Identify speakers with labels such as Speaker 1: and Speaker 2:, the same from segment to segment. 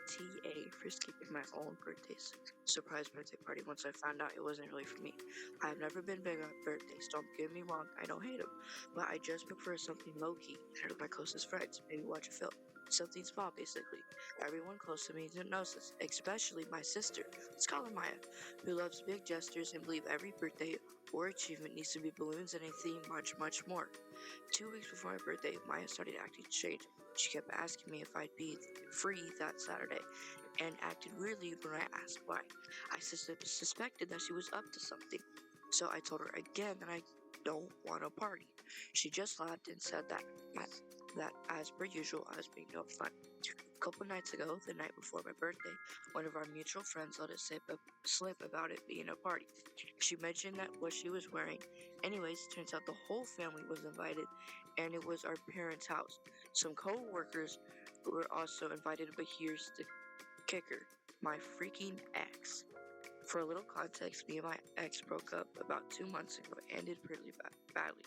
Speaker 1: AITA for skipping my own surprise birthday party once I found out it wasn't really for me. I've never been big on birthdays, don't get me wrong, I don't hate them, but I just prefer something low-key, shared with my closest friends, maybe watch a film. Something small, basically. Everyone close to me knows this, especially my sister, let's call her Maya, who loves big gestures and believe every birthday or achievement needs to be balloons and a theme, much, much more. 2 weeks before my birthday, Maya started acting strange. She kept asking me if I'd be free that Saturday and acted weirdly when I asked why. I suspected that she was up to something, so I told her again that I don't want to party. She just laughed and said that as per usual, I was being no fun. A couple nights ago, the night before my birthday, one of our mutual friends let us slip about it being a party. She mentioned that what she was wearing. Anyways, turns out the whole family was invited, and it was our parents' house. Some co-workers were also invited, but here's the kicker: my freaking ex. For a little context, me and my ex broke up about 2 months ago. It ended pretty badly.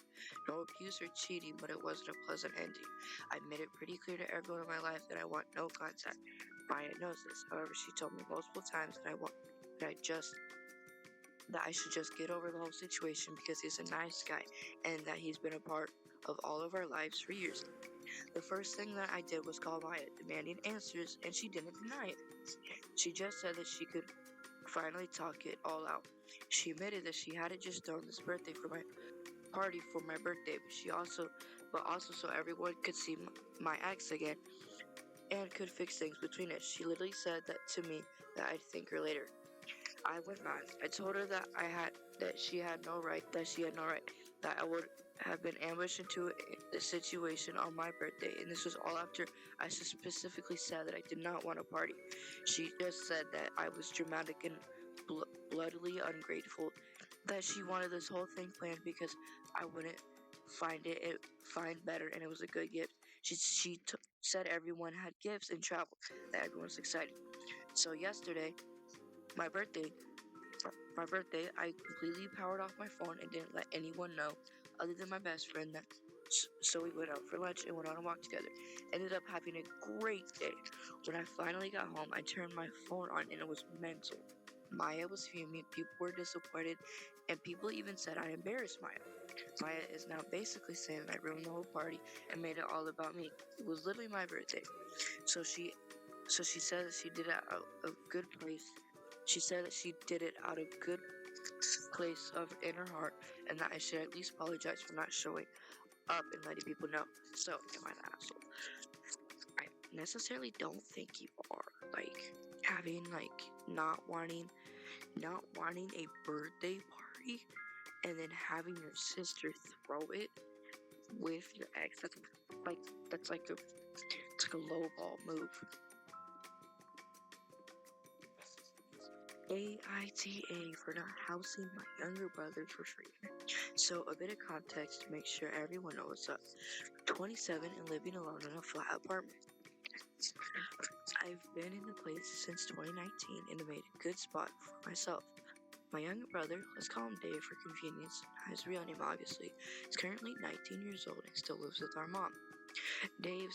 Speaker 1: No abuse or cheating, but it wasn't a pleasant ending. I made it pretty clear to everyone in my life that I want no contact. Maya knows this. However, she told me multiple times that I should just get over the whole situation because he's a nice guy and that he's been a part of all of our lives for years. The first thing that I did was call Maya, demanding answers, and she didn't deny it. She just said that she could finally talk it all out. She admitted that she hadn't just thrown this party for my birthday, but also so everyone could see my ex again and could fix things between us. She literally said that to me that I'd thank her later. I went mad. I told her that she had no right, that I would have been ambushed into the situation on my birthday, and this was all after I specifically said that I did not want to party. She just said that I was dramatic and bloodily ungrateful, that she wanted this whole thing planned because I wouldn't find better, and it was a good gift. She said everyone had gifts and traveled, that everyone was excited. So yesterday, my birthday, I completely powered off my phone and didn't let anyone know other than my best friend that. So we went out for lunch and went on a walk together. Ended up having a great day. When I finally got home, I turned my phone on and it was mental. Maya was fuming, people were disappointed, and people even said I embarrassed Maya. Maya is now basically saying that I ruined the whole party and made it all about me. It was literally my birthday. So she said that she did it out of good place. She said that she did it out of good place in her heart, and that I should at least apologize for not showing up and letting people know. So, am I an asshole? I necessarily don't think you are. Like, having, not wanting a birthday party and then having your sister throw it with your ex, that's like a low ball move. AITA for not housing my younger brother for free. So a bit of context to make sure everyone knows what's up. 27 and living alone in a flat apartment. I've been in the place since 2019 and made a good spot for myself. My younger brother, let's call him Dave for convenience, his real name obviously, is currently 19 years old and still lives with our mom. Dave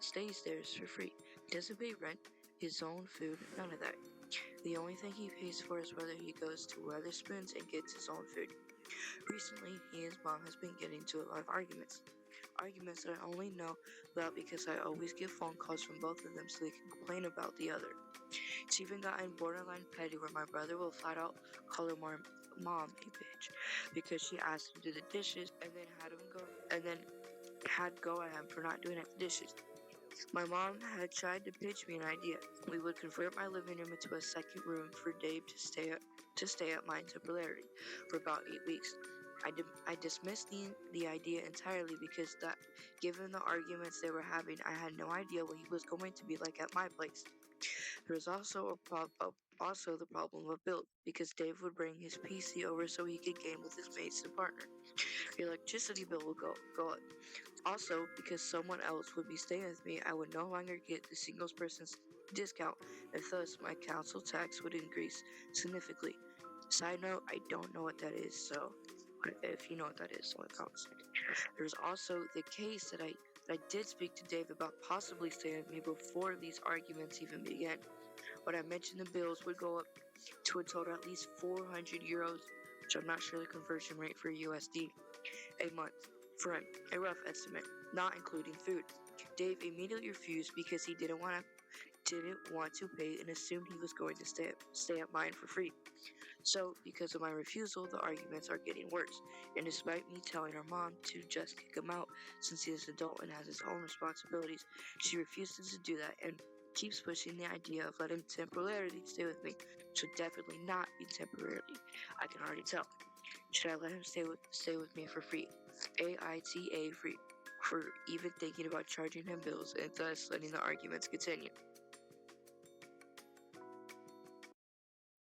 Speaker 1: stays there for free. He doesn't pay rent, his own food, none of that. The only thing he pays for is whether he goes to Weatherspoons and gets his own food. Recently, he and his mom has been getting into a lot of arguments. Arguments that I only know about because I always get phone calls from both of them so they can complain about the other. It's even gotten borderline petty where my brother will flat out call her mom a bitch because she asked him to do the dishes and then had go at him for not doing the dishes. My mom had tried to pitch me an idea. We would convert my living room into a second room for Dave to stay at mine temporarily for about 8 weeks. I dismissed the idea entirely because that, given the arguments they were having, I had no idea what he was going to be like at my place. There was also also the problem of build, because Dave would bring his PC over so he could game with his mates and partner. The electricity bill would go up. Also, because someone else would be staying with me, I would no longer get the single person's discount, and thus my council tax would increase significantly. Side note, I don't know what that is, so if you know what that is, so it counts. There's also the case I did speak to Dave about possibly staying with me before these arguments even began. When I mentioned the bills would go up to a total at least 400 euros, which I'm not sure the conversion rate for USD, a month, for him, a rough estimate, not including food. Dave immediately refused because he didn't want to pay and assumed he was going to stay at mine for free. So, because of my refusal, the arguments are getting worse. And despite me telling our mom to just kick him out since he is an adult and has his own responsibilities, she refuses to do that and keeps pushing the idea of letting him temporarily stay with me. Should definitely not be temporarily. I can already tell. Should I let him stay with me for free? AITA free. For even thinking about charging him bills and thus letting the arguments continue.